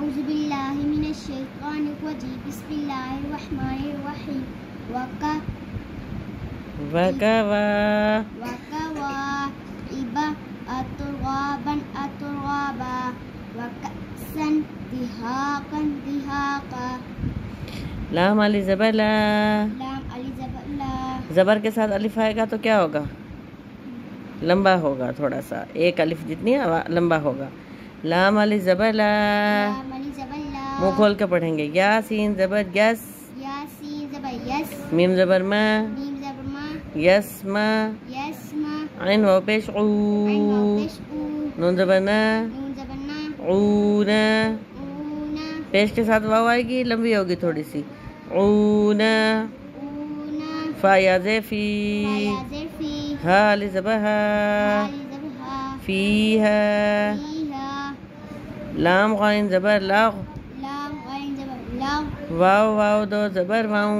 أعوذ بالله من الشيطان الرجيم بسم الله الرحمن الرحيم وكواعب أترابا وكأسا دهاقا لام علی زبر لا. لام علی زبر لا. زبر کے ساتھ الف آئے گا تو کیا ہوگا؟ لمبا ہوگا تھوڑا سا، ایک الف جتنی لمبا ہوگا. لام علی زبر لا. لام علی زبر لا. منہ کھول کے پڑھیں گے. یا سین زبر یس. یا سین زبر یس. میم زبر ما. میم زبر ما. یس ما. یس ما. عین واو پیش عو. عین واو پیش او. نون زبر نا. نون زبر نا. عونا. اونا. پیش کے ساتھ واو آئے گی، لمبی ہوگی تھوڑی سی. عونا. اونا. فا یا زے فی. فا یا زے فی. ہا علی زبر ہا. ہا علی زبر ہا. فیہا. فیہا. لام غین زبر لاغ. لام غین زبر لاغ. واو واو دو زبر واو.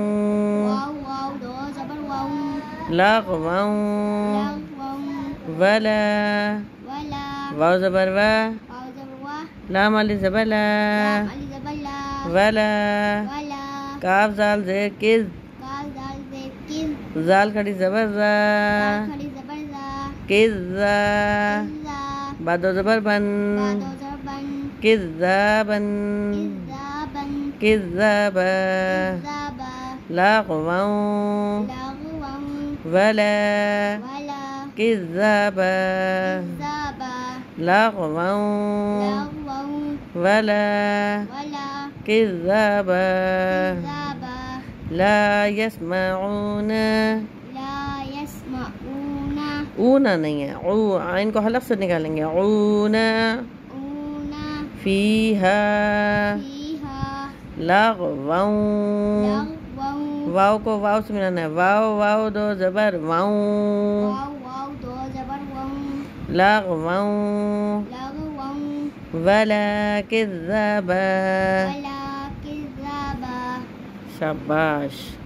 واو واو دو زبر واو. لاغ واو. لاغ واو. ولا. ولا. واو زبر وا. واو زبر وا. لام علی زبر لا. لام علی زبر لا. ولا. ولا. کاف زال زیر کز. کاف زال زیر کز. زال کھڑی زبر زا. زال کھڑی زبر زا. کز زا. زا. با دو زبر بن. با دو زبر بن. کز زابن. کذابن. کذابا. کذابا. لاغ واو. لاغ واو. ولا. ولا. کذابا. کذابا. لاغ واو. لاغ واو. ولا. ولا. کذابا. کذابا. لا يسمعون. لا يسمعون. اونا نہیں ہے، عو عین کو حلق سے نکالیں گے. عونا. اونا. فیہا. فیہا. لغوا. لغوا. واو کو واو سے ملانا ہے. واو واو دو زبر واو. واو واو دو زبر واو. لغوا. لغوا. ولا کذابا. ولا. کذابا. شاباش.